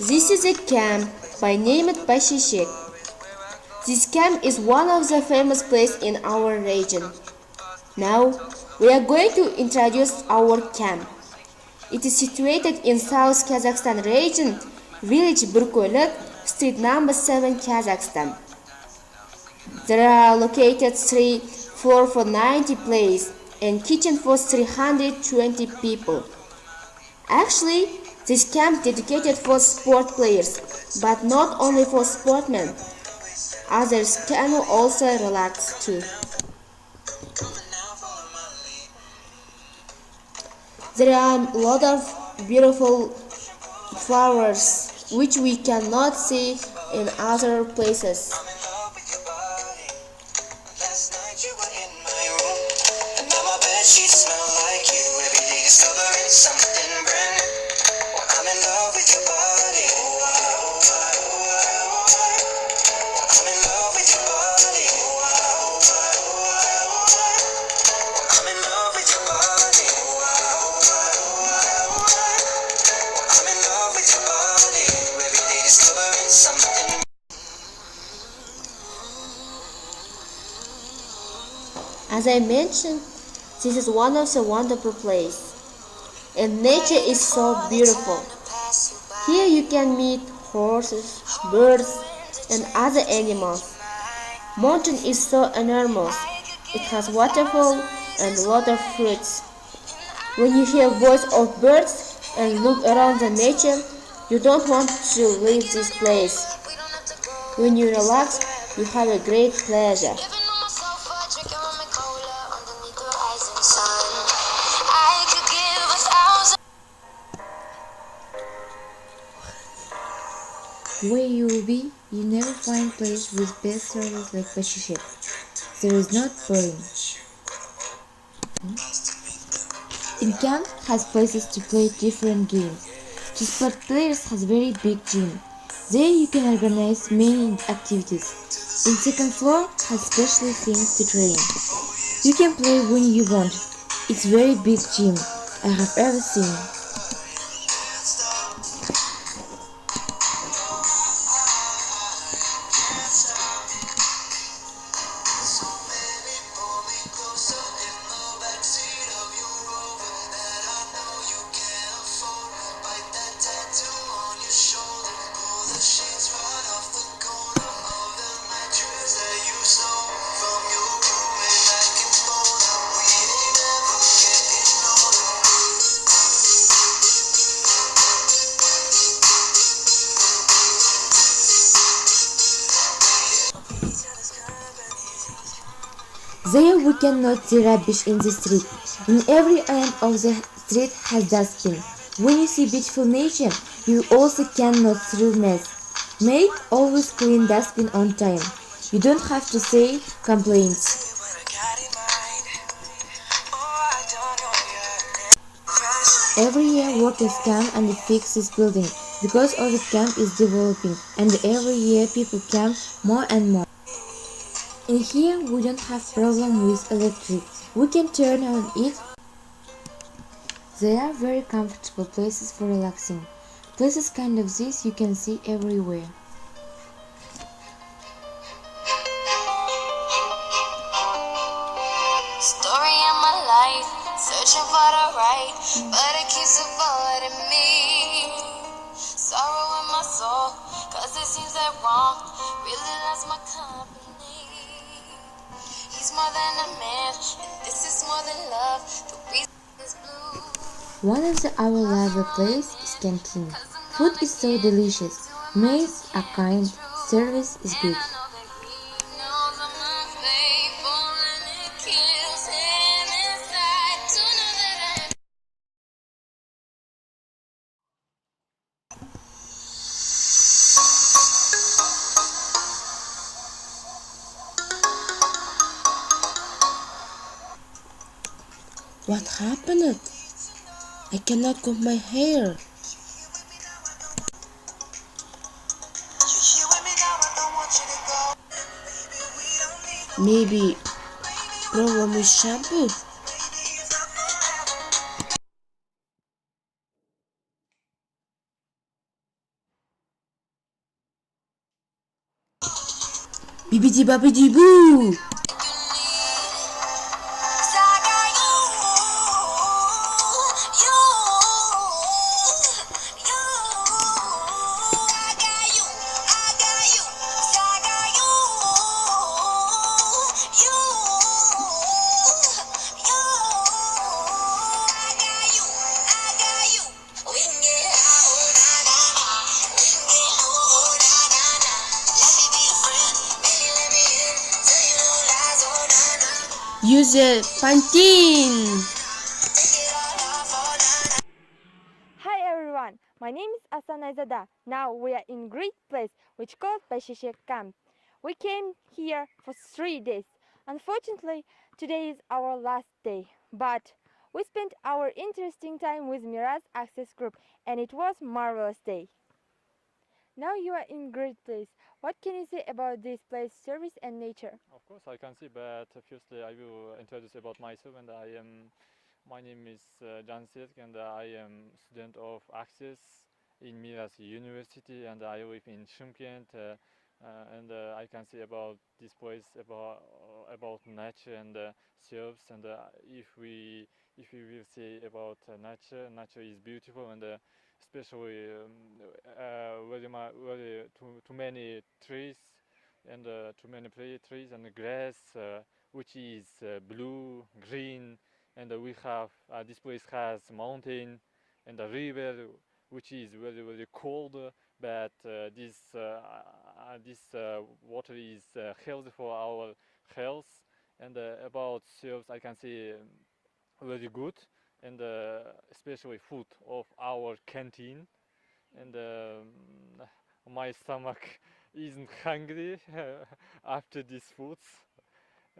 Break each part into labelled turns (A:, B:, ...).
A: This is a camp by named Baisheshek. This camp is one of the famous places in our region. Now, we are going to introduce our camp. It is situated in South Kazakhstan region, village Burkolik, street number 7, Kazakhstan. There are located 3 floors for 90 places and kitchen for 320 people. Actually, this camp dedicated for sport players, but not only for sportmen. Others can also relax too. There are a lot of beautiful flowers which we cannot see in other places.
B: She smell like you every day, discovering something brand new. I'm in love with your body. I'm in love with your body. I'm in love with your body. I'm in love with your body. Every day discovering something.
A: As I mentioned, this is one of the wonderful places, and nature is so beautiful. Here you can meet horses, birds, and other animals. Mountain is so enormous. It has waterfall and a lot of fruits. When you hear voice of birds and look around the nature, you don't want to leave this place. When you relax, you have a great pleasure.
C: Where you will be, you never find place with best service like Baisheshek. There is not boring. In camp has places to play different games. To sport players has very big gym. There you can organize many activities. In second floor has special things to train. You can play when you want. It's very big gym I have ever seen. There we cannot see rubbish in the street. In every end of the street has dustbin. When you see beautiful nature, you also cannot throw mess. Make always clean dustbin on time. You don't have to say complaints. Every year workers come and fix this building because of the camp is developing, and every year people come more and more. In here we don't have problem with electric. We can turn on it. There are very comfortable places for relaxing. Places kind of this you can see everywhere.
B: Story of my life, searching for the right, but it keeps avoiding me. Sorrow in my soul, cause it seems that wrong really loves my company. He's more than a man, and this is more than love. The reason is blue.
C: One of our lovely places is canteen. Food is so delicious. Maids are kind, service is good.
A: What happened? I cannot comb my hair. Maybe problem with shampoo?
C: Bibidi babidi boo! Use a Pantene!
D: Hi everyone, my name is Asana Zada. Now we are in great place which called Baisheshek camp. We came here for 3 days. Unfortunately, today is our last day, but we spent our interesting time with Miraz Access Group and it was marvelous day. Now you are in great place. What can you say about this place, service and nature?
E: Of course, I can see, but firstly, I will introduce about myself. And my name is Shymkent, and I am student of Access in Miras University, and I live in Shymkent. And I can say about this place, about nature and serves. And if we will say about nature is beautiful, and especially very too many trees and too many trees and grass, which is blue, green, and we have this place has mountain and a river, which is very cold, but this water is healthy for our health. And about serves, I can say very good, and especially food of our canteen. And my stomach isn't hungry after these foods,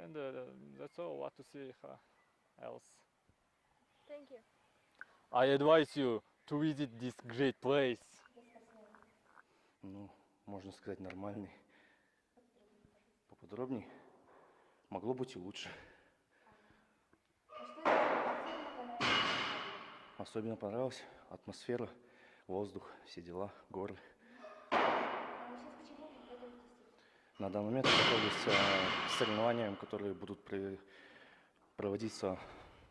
E: and that's all what to say else.
D: Thank you.
E: I advise you to visit this great place.
F: Ну, можно сказать, нормальный. Поподробнее. Могло быть и лучше. Особенно понравилась атмосфера, воздух, все дела, горы. На данный момент готовлюсь к соревнованиям, которые будут проводиться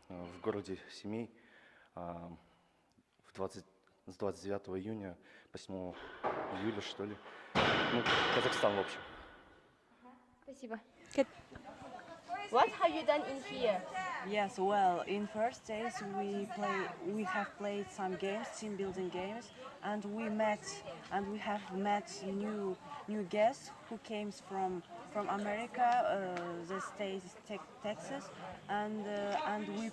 F: в городе Семей с 29 июня по 7 июля, что ли. Ну, Казахстан, в общем.
D: Спасибо.
A: What have you done in here?
G: Yes, well, in first days we have played some games, team building games, and we have met new guests who came from America, the state is Texas, and we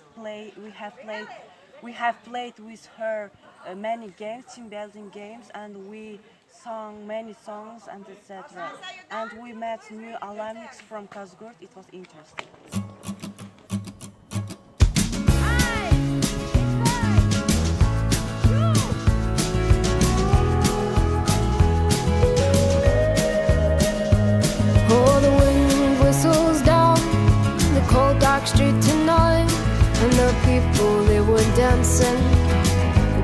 G: have played with her many games, team building games, and we sung many songs and etc. And we met new alumni from Kazakstan. It was interesting.
B: Oh, the wind whistles down the cold dark street tonight, and the people, they were dancing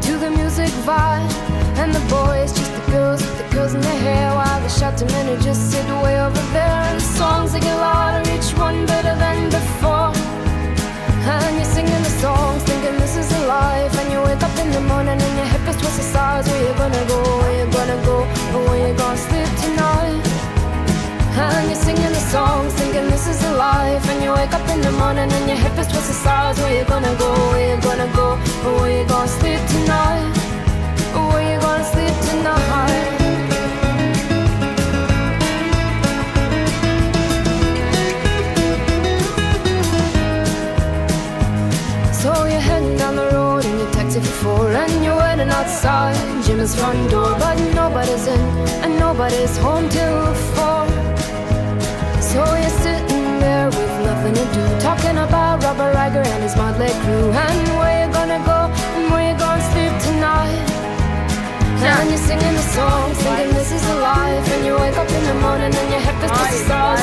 B: to the music vibe. And the boys, just the girls in their hair, while the shouting men who just sit way over there. And the songs, they get louder, each one better than before. And you're singing the songs, thinking this is a life. And you wake up in the morning and your hip is twisted sides. Where you gonna go, where you gonna go, or where you gonna sleep tonight? And you're singing the songs, thinking this is a life. And you wake up in the morning and your hip is twisted sides. Where you gonna go, where you gonna go, or where you gonna sleep tonight? Or where you gonna sleep tonight? So you're heading down the road in your taxi for 4, and you're waiting outside Jimmy's front door, but nobody's in and nobody's home till 4. So you're sitting there with nothing to do, talking about Robert Riger and his motley crew, and where you gonna go and where you gonna sleep tonight. And you're singing the songs, thinking this is a life. And you wake up in the morning and your hip is just a stars.